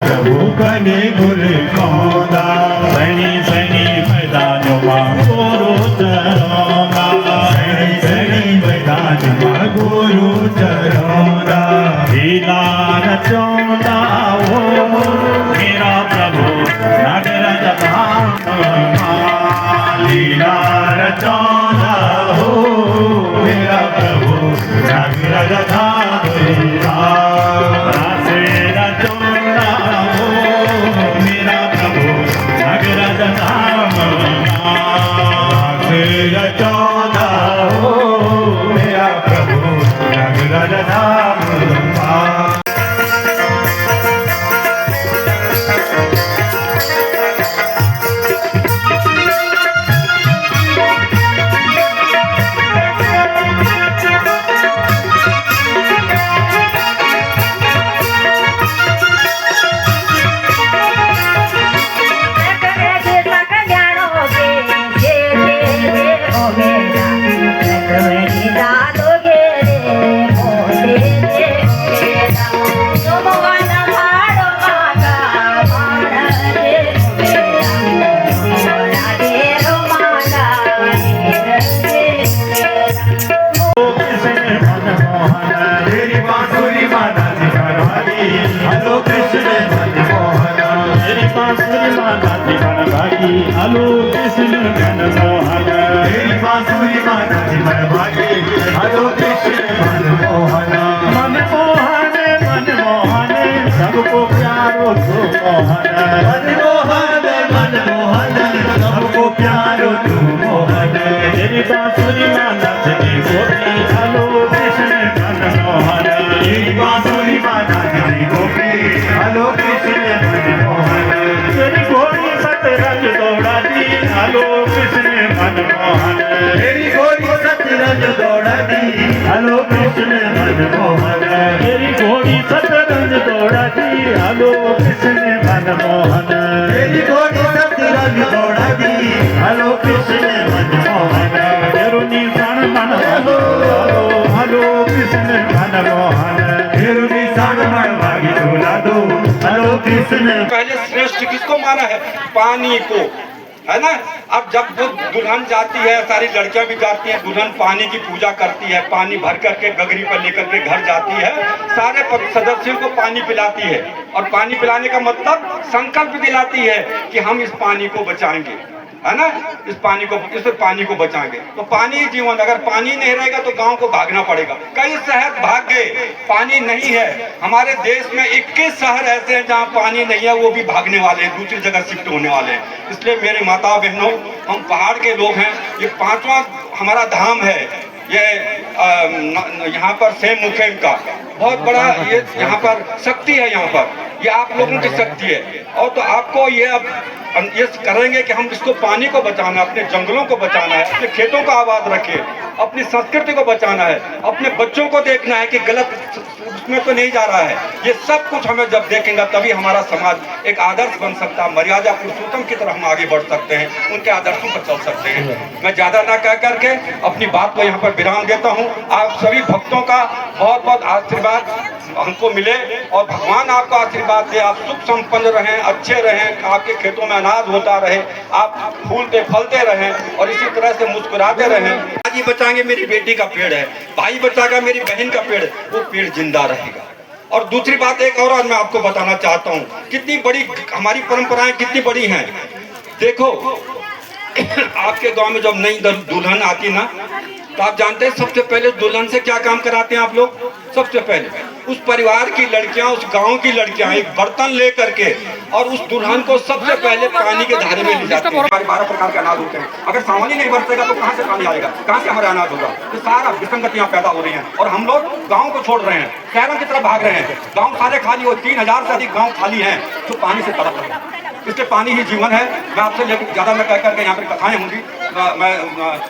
प्रभु बने गुर कौंदा सनी सनी मैदान मां गुरु चरोंदा सनी सनी मैदान मां गुरु चरोंदा लीला रचोंदा हो मेरा प्रभु नगरज धाम लीला रचोंदा हो मेरा प्रभु नगरज धाम रासे रचोंदा हो मेरा प्रभु नगरज धाम रासे रचोंदा हो मेरा प्रभु नगरज धाम हलो कृष्ण मन मोहन मेरी बांसुरी माता जी मन भागी हलो कृष्ण मन मोहन मन मोहन मन मोहन सबको प्यारो तू मोहन मन मोहन मन मोहन सबको प्यारो तू मोहन मेरी बांसुरी माता जी गोपी हलो कृष्ण मन मोहन मेरी बांसुरी माता जी गोपी हलो कृष्ण मन मोहन तेरी घोड़ी सतरंग दौड़ाती हलो कृष्ण मन मोहन मेरी घोड़ी सतरंग दौड़ाती हलो कृष्ण मन मोहन मेरी घोड़ी सतरंग दौड़ाती हलो कृष्ण मन मोहन मेरी घोड़ी सतरंग दौड़ाती हलो कृष्ण मन मोहन मेरो निशान मन हलो हलो कृष्ण मन मोहन मेरो निशान मन भागी झूला दो हलो कृष्ण। पहले श्रेष्ठ किसको माना है? पानी को, है ना। अब जब वो दुल्हन जाती है, सारी लड़कियां भी जाती हैं, दुल्हन पानी की पूजा करती है, पानी भर करके गगरी पर लेकर के घर जाती है, सारे सदस्यों को पानी पिलाती है और पानी पिलाने का मतलब संकल्प दिलाती है कि हम इस पानी को बचाएंगे, है ना, इस पानी को बचाएंगे। तो पानी ही जीवन, अगर पानी नहीं रहेगा तो गांव को भागना पड़ेगा। कई शहर भाग गए, पानी नहीं है। हमारे देश में 21 शहर ऐसे हैं जहां पानी नहीं है, वो भी भागने वाले हैं, दूसरी जगह शिफ्ट होने वाले हैं। इसलिए मेरे माता बहनों, हम पहाड़ के लोग हैं, ये 5वां हमारा धाम है, ये यहाँ पर सेम मुखेम का बहुत बड़ा ये यहाँ पर शक्ति है, यहाँ पर ये आप लोगों की शक्ति है। और तो आपको ये अब ये करेंगे कि हम इसको पानी को बचाना है, अपने जंगलों को बचाना है, अपने खेतों को आबाद रखें, अपनी संस्कृति को बचाना है, अपने बच्चों को देखना है कि गलत उसमें तो नहीं जा रहा है। ये सब कुछ हमें जब देखेंगे तभी हमारा समाज एक आदर्श बन सकता है, मर्यादा पुरुषोत्तम की तरफ हम आगे बढ़ सकते हैं, उनके आदर्शों पर चल सकते हैं। मैं ज़्यादा ना कह करके अपनी बात को यहाँ पर विराम देता हूँ। आप सभी भक्तों का बहुत बहुत आशीर्वाद हमको मिले और भगवान आपको आशीर्वाद दे, आप सुख संपन्न रहें, अच्छे रहें, आपके खेतों में अनाज होता रहे, आप फूलते फलते रहें और इसी तरह से मुस्कुराते रहें। भाई बचाएंगे, मेरी बेटी का पेड़ है, भाई बचाएगा, मेरी बहन का पेड़, वो पेड़ जिंदा रहेगा। और दूसरी बात एक और आज मैं आपको बताना चाहता हूँ, कितनी बड़ी हमारी परंपराएं कितनी बड़ी हैं। देखो आपके गांव में जब नई दुल्हन आती ना, तो आप जानते हैं सबसे पहले दुल्हन से क्या काम कराते हैं आप लोग? सबसे पहले उस परिवार की लड़कियां, उस गांव की लड़कियां एक बर्तन ले करके और उस दुल्हन को सबसे पहले पानी के धारे में ले जाती हैं। 12 प्रकार के अनाज होते हैं, अगर सावन ही नहीं बरसेगा तो कहाँ से पानी आएगा, कहाँ से हमारा अनाज होगा? तो सारा विसंगतियां पैदा हो रही हैं और हम लोग गाँव को छोड़ रहे हैं, शहरों की तरफ भाग रहे हैं। गाँव सारे खाली हो, 3000 से अधिक गाँव खाली हैं जो पानी से तड़प रहे हैं। इसलिए पानी ही जीवन है। मैं आपसे ज़्यादा मैं कह करके यहाँ पर कथाएं होंगी, मैं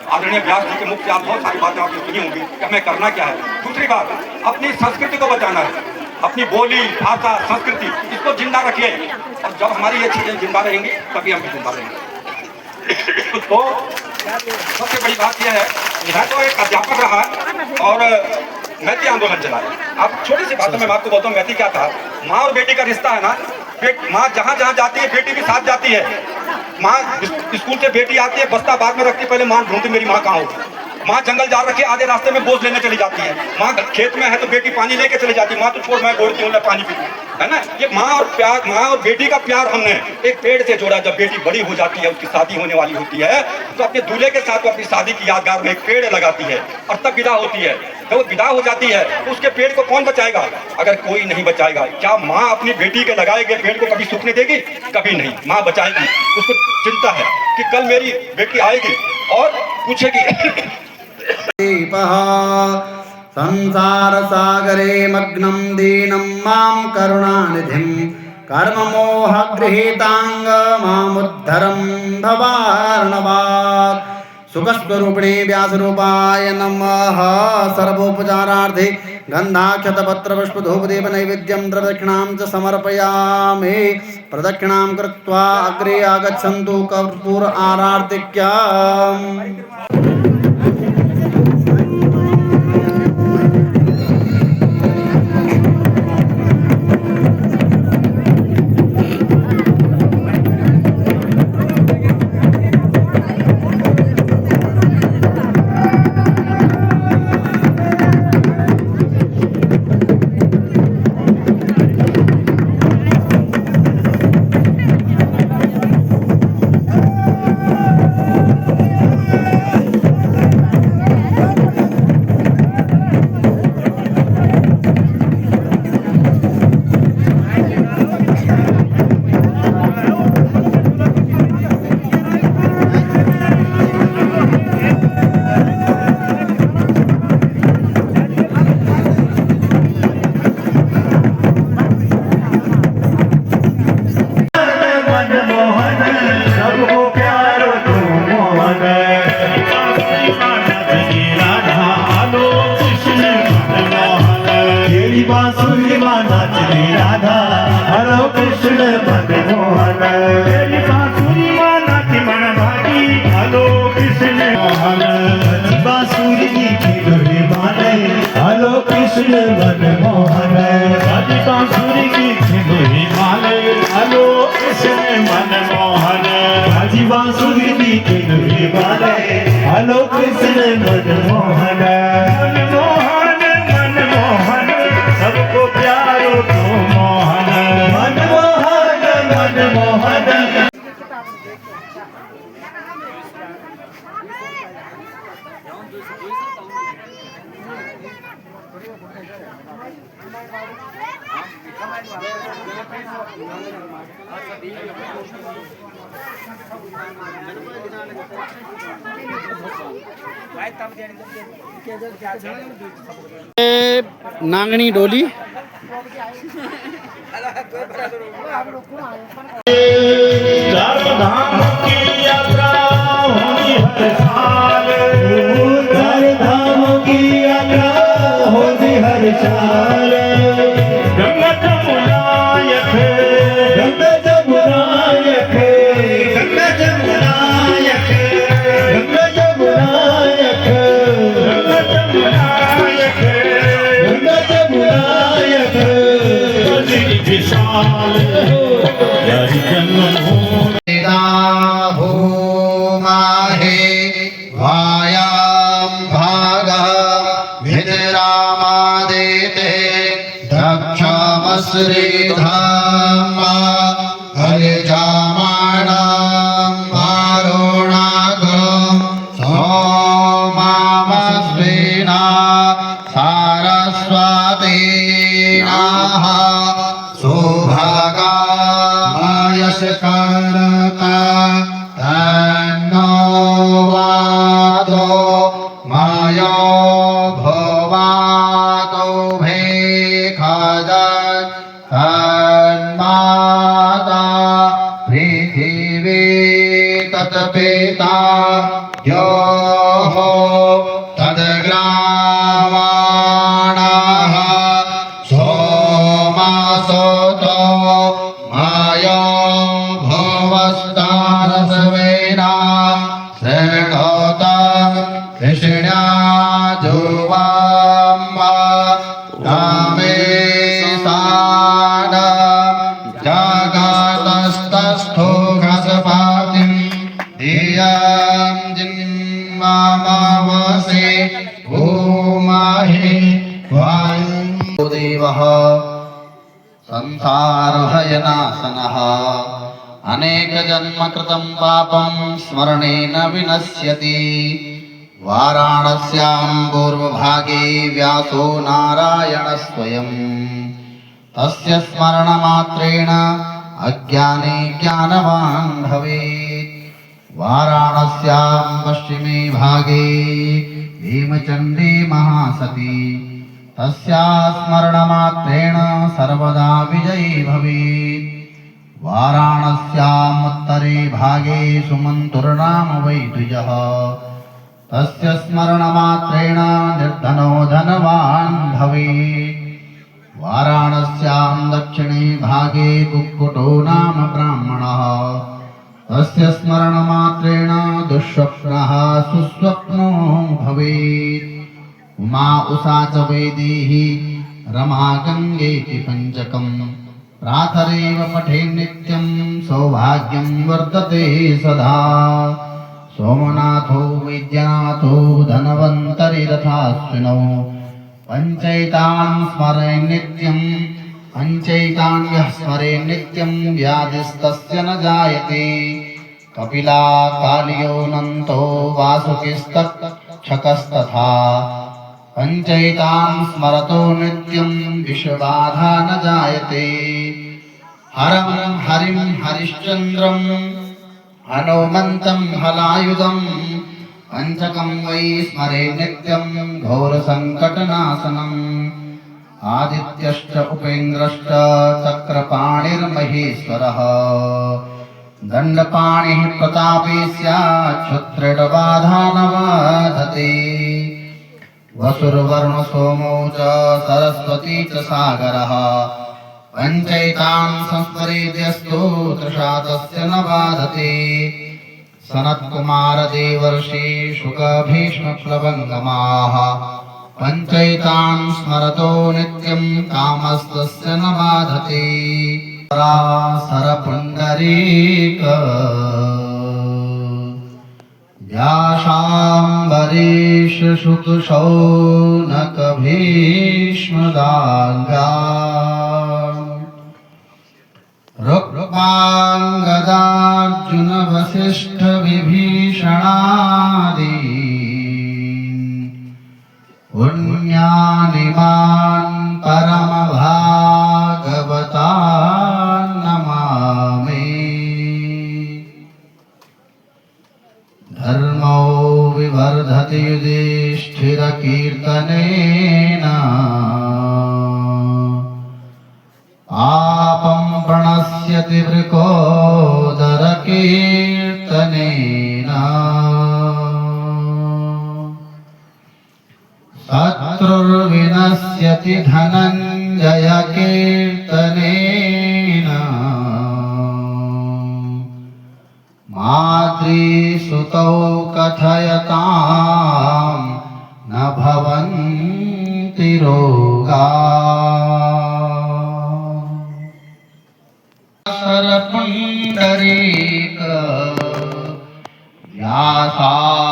आदरणीय व्यास जी के मुख से आप बहुत सारी बातें आपने सुनी होंगी कि हमें करना क्या है। दूसरी बात, अपनी संस्कृति को बचाना है, अपनी बोली भाषा संस्कृति इसको जिंदा रखिए और जब हमारी ये चीज़ें जिंदा रहेंगी तभी हम भी जिंदा रहेंगे। तो सबसे बड़ी बात यह है, मैं तो एक अध्यापक रहा और मैती आंदोलन चलाया। आप छोटी सी बात में मैं आपको बोलता हूँ, मैती क्या था? माँ और बेटी का रिश्ता है ना, माँ जहाँ जहाँ जाती है बेटी भी साथ जाती है। माँ स्कूल से बेटी आती है, बस्ता बाग में रखती है, पहले माँ ढूंढती मेरी माँ कहाँ हो। माँ जंगल जा रखी, आधे रास्ते में बोझ लेने चली जाती है। माँ खेत में है तो बेटी पानी लेके चली जाती है, माँ तो छोड़ मैं दौड़ती हूँ पानी पी, है ना। ये माँ और प्यार, माँ और बेटी का प्यार हमने एक पेड़ से जोड़ा। जब बेटी बड़ी हो जाती है, उसकी शादी होने वाली होती है, तो अपने दूल्हे के साथ वो अपनी शादी की यादगार में एक पेड़ लगाती है और तब विदा होती है। जब वो विदा हो जाती है तो उसके पेड़ को कौन बचाएगा? अगर कोई नहीं बचाएगा। क्या माँ अपनी बेटी के लगाए गए पेड़ को कभी सूखने देगी? कभी नहीं, माँ बचाएगी। उसको चिंता है कि कल मेरी बेटी आएगी और पूछेगी। संसार सागरे मग्नं दीनं मां करुणानिधिं कर्ममोहगृहीतांग मामुद्धरं भवार्णवात्। सुखस्वरूपिणे व्यासरूपाय नमः। सर्वोपचारार्थे गन्धाक्षतपत्रपुष्पधूपदीप नैवेद्यं प्रदक्षिणां च समर्पयामि। प्रदक्षिणां कृत्वा अग्रे आगच्छन्तु कर्पूर आरार्तिक्यम्। बांसुरी माँ नाचती राधा, हरो कृष्ण मनमोहन। तेरी बांसुरी माँ नाची मन भागी, हलो कृष्ण मोहन। बांसुरी की डोली माने, हलो कृष्ण मनमोहन। बांसुरी की डोली माने, हलो कृष्ण मनमोहन। बांसुरी की डोली माने, हलो कृष्ण मनमोहन। मनमोहन मनमोहन सबको प्यारो तो मोहन। मनमोहन मनमोहन। नांगनी डोली चार धाम की यात्रा होती हर साल। चार धाम की यात्रा होती हर साल। गंगा जमुना यखे, गंगा जमुना यखे, गंगा जमुना यखे, गंगा जमुना यखे, गंगा जमुना यखे, गंगा जमुना यखे। विशाल यारी जन्म हो माहे वायां भागः विद्रामादेते दक्षमश्रीधामा हरिजामाणं मारुणागं सोमामस्विना सारस्वतीनाः सुभगा मायस्करता तन्नो वादो मायो भवातो भेखदन् तन्माता पृथिवी तत्पिता यो तद्ग्रावाणः सोमासोतो मायो भवस्तारसवेना शृणोतं कृष्णा जुवाम्मा रामे सानं जग तस्तस्थो घसपातिं धियां जिन्मामावसे भूमाहि वायुं देवः संसारभयनाशनः अनेकजन्मकृतं पापं स्मरणेन विनश्यति वाराणस्यां पूर्वभागे व्यासो नारायणः स्वयं तस्य स्मरणमात्रेण अज्ञानी ज्ञानवान् भवेत् वाराणस्यां पश्चिमे भागे भीमचण्डी महासती तस्याः स्मरणमात्रेण सर्वदा विजयी भवेत् वाराणस्याम् उत्तरे भागे सुमन्तुर्नाम वैद्युजः तस्य स्मरणमात्रेण निर्धनो धनवान् भवेत् वाराणस्यां दक्षिणे भागे कुक्कुटो नाम ब्राह्मणः तस्य स्मरणमात्रेण दुःस्वप्नः सुस्वप्नो भवेत् उमा उषा च वैदेही रमा गङ्गेति पञ्चकम् प्रातरेव पठे नित्यं सौभाग्यं वर्धते सदा सोमनाथो वैद्यनाथो धनवन्तरिरथाश्विनौ पञ्चैतान् स्मरे नित्यं पञ्चैतान् यः स्मरे नित्यं व्याधिस्तस्य न जायते कपिला कालियोऽनन्तो वासुकिस्तक्षकस्तथा पञ्चैतान् स्मरतो नित्यं विषबाधा न जायते हरं हरिं हरिश्चन्द्रम् हनुमन्तं हलायुधं पञ्चकं वै स्मरे नित्यं घोरसङ्कटनाशनम् आदित्यश्च उपेन्द्रश्च चक्रपाणिर्महेश्वरः दण्डपाणिः प्रतापे स्यात् क्षुत्रिडबाधा न बाधते वसुर्वरुणसोमो च सरस्वती च सागरः पञ्चैतान् संस्मरेद्यस्तु तृषा तस्य न बाधते सनत्कुमारदेवर्षि शुकभीष्मप्लवङ्गमाः पञ्चैतान् स्मरतो नित्यं कामस्तस्य न बाधते सरपुण्डरीक व्यासाम्बरीश शुकशौनकभीष्मदाङ्गा रुक्माङ्गदार्जुन वसिष्ठ विभीषणादि पुण्यानिमान् परमभागवतान् नमामि धर्मो विवर्धति युधिष्ठिरकीर्तनेन पापं प्रणश्यति वृकोदरकीर्तनेन शत्रुर्विनश्यति धनञ्जयकीर्तनेन मातृसुतौ कथयतां न भवन्ति रोगा सरपुण्डरीक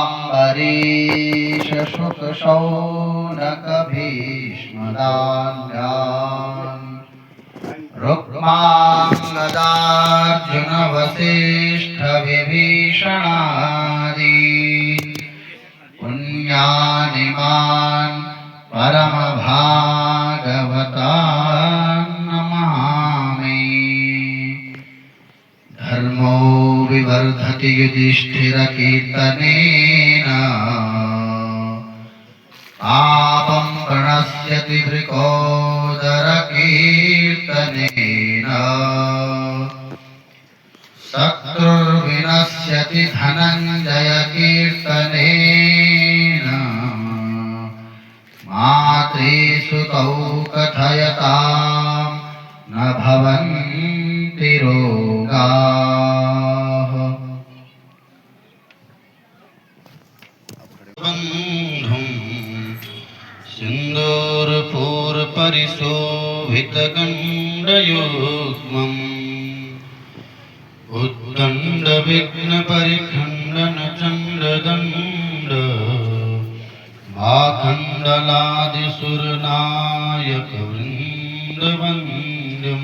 व्यासाम्बरीश शुकशौनकभीष्मदान्यान् रुक्माङ्गदार्जुन वसिष्ठ विभीषणादि पुण्यानिमान् परमभागवतान् नमामि धर्मो विवर्धति युधिष्ठिरकीर्तनेन पापं प्रणश्यति वृकोदरकीर्तनेन शत्रुर्विनश्यति धनञ्जयकीर्तनेन मातृसुतौ कथयतां न भवन्ति रोगाः बन्धुं सिन्दूरपूरपरिशोभितगण्डयुग्मम् दंड विघ्न परिखंडन चंड दंड आखंडलादिसुर नायक वृंद वंद्यम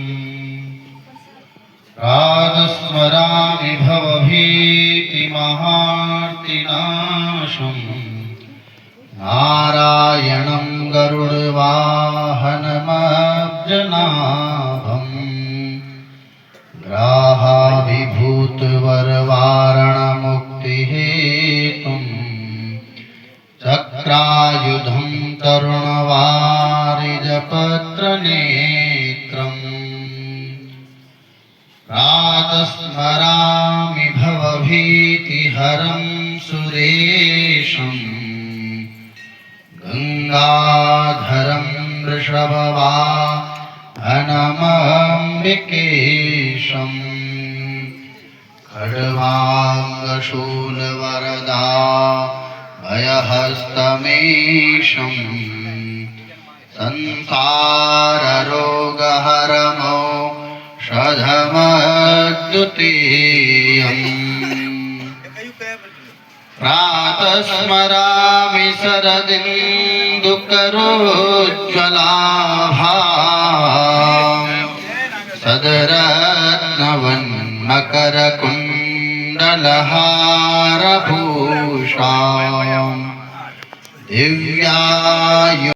प्रातस्मरामि भवभीतिमहार्तिनाशम् नारायणं गरुडवाहनमब्जनाभम् ग्राहाभिभूतवरवारणमुक्तिहेतुम् चक्रायुधं तरुणवारिजपत्रनेत्रम् प्रातस्मरामि भवभीतिहरं सुरेशम् गंगाधरं वृषभवाहनमम्बिकेशम् खड्वाङ्गशूलवरदा भयहस्तमेशम् संसाररोगहरमो षधमद्वितीयम् प्रातस्मरामि शरदिन्दुकरोज्ज्वलाभां सदरत्नवन्मकरकुण्डलहारभूषां दिव्यायु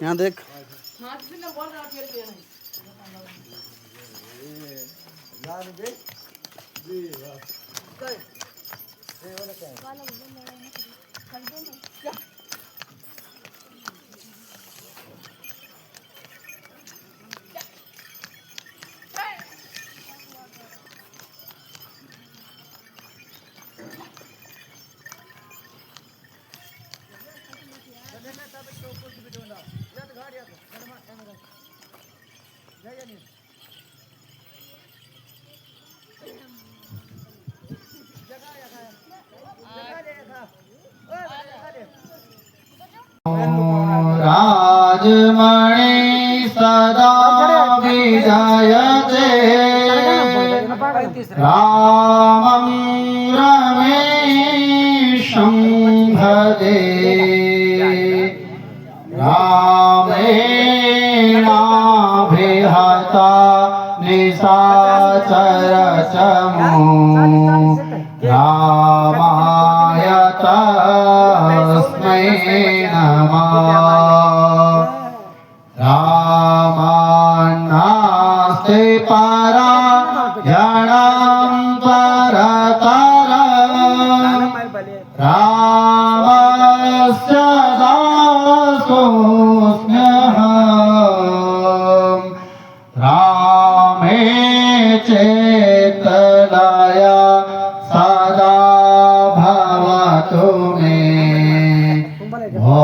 यहाँ देख राजमणि सदा विजयते रामं रमेशं भजे रामेणाभिहता निशाचरचमो रामाय तस्मै नमः रामान्नास्ति परा जनं परतरं रामस्य दासोऽस्म्यहं रामे चेतनया सदा भवतु मे भो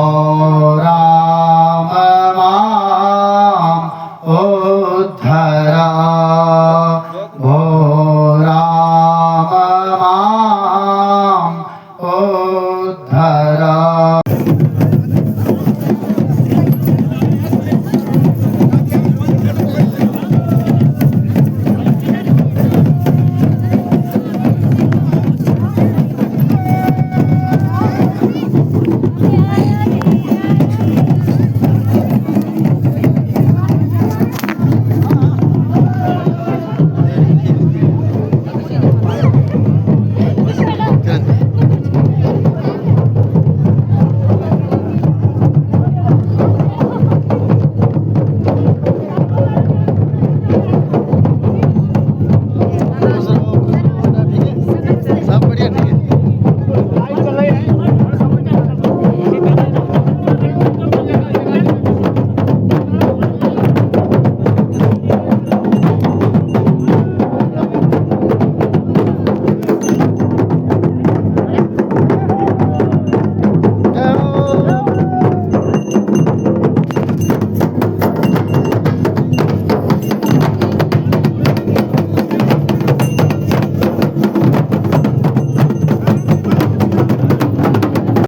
राम